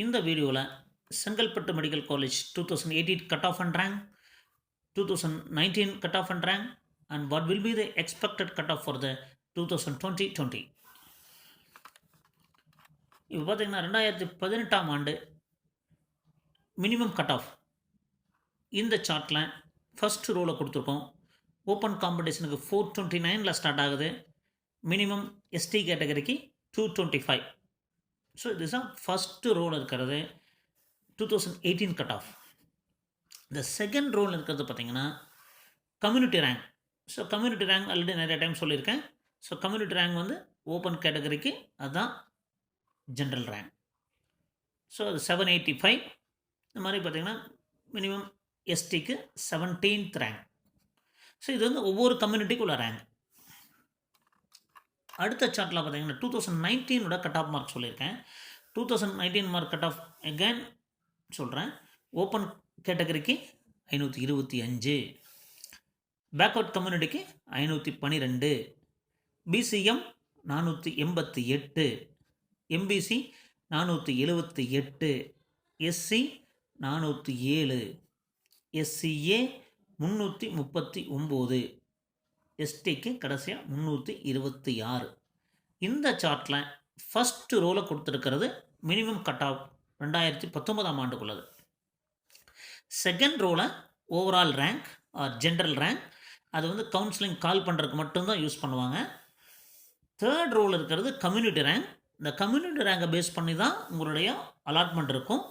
இந்த வீடியோவில் Chengalpattu medical college 2018 cut off and rank, 2019 cut off and rank, and what will be the expected cut off for the 2020. இப்போ பார்த்தீங்கன்னா 2018ஆம் ஆண்டு minimum cut of இந்த சார்ட்டில் ஃபஸ்ட் ரோவில் கொடுத்துருக்கோம். ஓப்பன் காம்படிஷனுக்கு 429 ஸ்டார்ட் ஆகுது. மினிமம் எஸ்டி கேட்டகரிக்கு 225. ஸோ இதுதான் ஃபஸ்ட்டு ரோல் இருக்கிறது 2018 கட் ஆஃப். இந்த செகண்ட் ரோல் இருக்கிறது பார்த்திங்கன்னா community rank. So community rank already நிறைய டைம் சொல்லியிருக்கேன். ஸோ கம்யூனிட்டி ரேங்க் வந்து ஓப்பன் கேட்டகரிக்கு அதுதான் ஜென்ரல் ரேங்க். ஸோ அது 785. இந்த மாதிரி பார்த்திங்கன்னா மினிமம் எஸ்டிக்கு 17th ரேங்க். ஸோ இது வந்து ஒவ்வொரு கம்யூனிட்டிக்கு உள்ள ரேங்க். அடுத்த சார்ட்டில் பார்த்தீங்கன்னா 2019 கட் ஆஃப் மார்க் சொல்லியிருக்கேன். 2019 மார்க் கட் ஆஃப் அகேன் சொல்கிறேன். ஓப்பன் கேட்டகரிக்கு 525, பேக்வர்ட் கம்யூனிட்டிக்கு 512, பிசிஎம் 488, எம்பிசி 478, எஸ்சி 407, எஸ்சிஏ 339, எஸ்டிக்கு கடைசியாக 326. இந்த சார்ட்டில் ஃபஸ்ட்டு ரோலை கொடுத்துருக்கிறது மினிமம் கட் ஆஃப் 2019ஆம் ஆண்டுக்குள்ளது. செகண்ட் ரோலை overall rank R general rank, அது வந்து கவுன்சிலிங் கால் பண்ணுறதுக்கு மட்டும்தான் யூஸ் பண்ணுவாங்க. தேர்ட் ரோல் இருக்கிறது கம்யூனிட்டி ரேங்க். இந்த கம்யூனிட்டி ரேங்கை பேஸ் பண்ணி தான் உங்களுடைய அலாட்மெண்ட் இருக்கும்.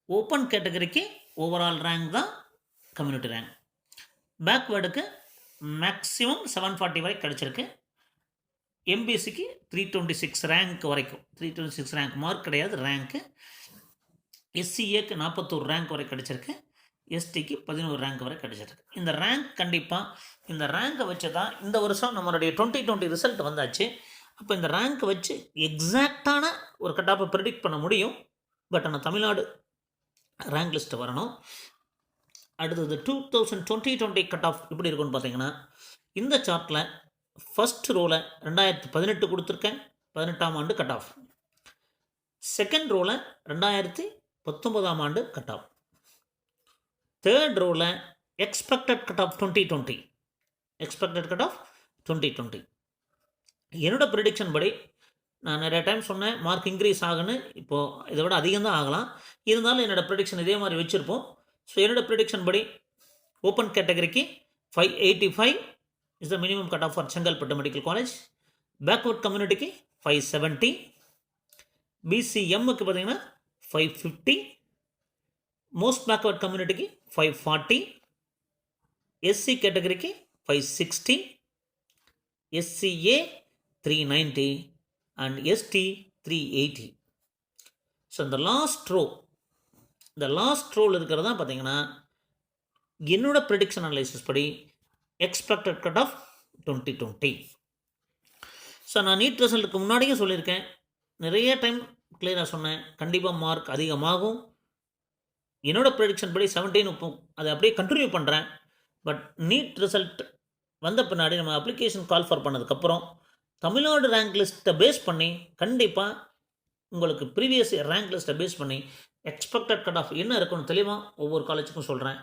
ஓப்பன் கேட்டகரிக்கு ஓவரால் ரேங்க் தான் கம்யூனிட்டி ரேங்க். பேக்வேர்டுக்கு மேக்ஸிமம் 740 வரை கிடச்சிருக்கு. எம்பிசிக்கு 326 ரேங்க் வரைக்கும், 326 ரேங்க் மார்க் கிடையாது ரேங்க்கு. எஸ்சிஏக்கு 41 ரேங்க் வரை கிடச்சிருக்கு. எஸ்டிக்கு 11 ரேங்க் வரை கிடச்சிருக்கு. இந்த ரேங்க் கண்டிப்பாக இந்த ரேங்கை வச்சு தான் இந்த வருஷம் நம்மளுடைய 2020 ரிசல்ட் வந்தாச்சு. அப்போ இந்த ரேங்க் வச்சு எக்ஸாக்டான ஒரு கட் ஆஃபை ப்ரெடிக்ட் பண்ண முடியும். பட் ஆனால் தமிழ்நாடு ரேங்க் லிஸ்ட்டு வரணும். அடுத்தது 2020 கட் ஆஃப் எப்படி இருக்குன்னு பார்த்தீங்கன்னா, இந்த சார்ட்டில் ஃபஸ்ட் ரோவில் 2018 கொடுத்துருக்கேன், 18ஆம் ஆண்டு கட் ஆஃப். செகண்ட் ரோவில் 2019ஆம் ஆண்டு கட் ஆஃப். தேர்ட் ரோவில் expected cut off 2020, expected cut off 2020. என்னோட ப்ரிடிக்ஷன் படி நான் நிறைய டைம் சொன்னேன் மார்க் இன்க்ரீஸ் ஆகுன்னு. இப்போது இதை விட அதிகம் தான் ஆகலாம். இருந்தாலும் என்னோடய ப்ரிடிக்ஷன் இதே மாதிரி வச்சுருப்போம். ஸோ என்னோட ப்ரிடிக்ஷன் படி ஓப்பன் கேட்டகரிக்கு 585 is the minimum cut off for Chengalpattu medical college. Backward கம்யூனிட்டிக்கு 570, பிசிஎம்முக்கு பார்த்தீங்கன்னா 550, மோஸ்ட் பேக்வர்ட் கம்யூனிட்டிக்கு 540, எஸ்சி கேட்டகரிக்கு 560, எஸ்சிஏ 390 அண்ட் எஸ்டி 380. ஸோ இந்த லாஸ்ட் ரோல் இருக்கிறது தான் பார்த்தீங்கன்னா என்னோட ப்ரெடிக்ஷன் அனலைசிஸ் படி எக்ஸ்பெக்டட் கட் ஆஃப் 2020. ஸோ நான் நீட் ரிசல்ட்டுக்கு முன்னாடியும் சொல்லியிருக்கேன், நிறைய டைம் கிளியராக சொன்னேன், கண்டிப்பாக மார்க் அதிகமாகும். என்னோட ப்ரெடிக்ஷன் படி 17 அதை அப்படியே கண்டினியூ பண்ணுறேன். பட் நீட் ரிசல்ட் வந்த பின்னாடி நம்ம அப்ளிகேஷன் கால் ஃபார் பண்ணதுக்கப்புறம் தமிழ்நாடு ரேங்க் லிஸ்ட்டை பேஸ் பண்ணி கண்டிப்பாக உங்களுக்கு ப்ரீவியஸ் ரேங்க் லிஸ்ட்டை பேஸ் பண்ணி எக்ஸ்பெக்டட் கட் ஆஃப் என்ன இருக்குன்னு தெளிவாக ஒவ்வொரு காலேஜுக்கும் சொல்கிறேன்.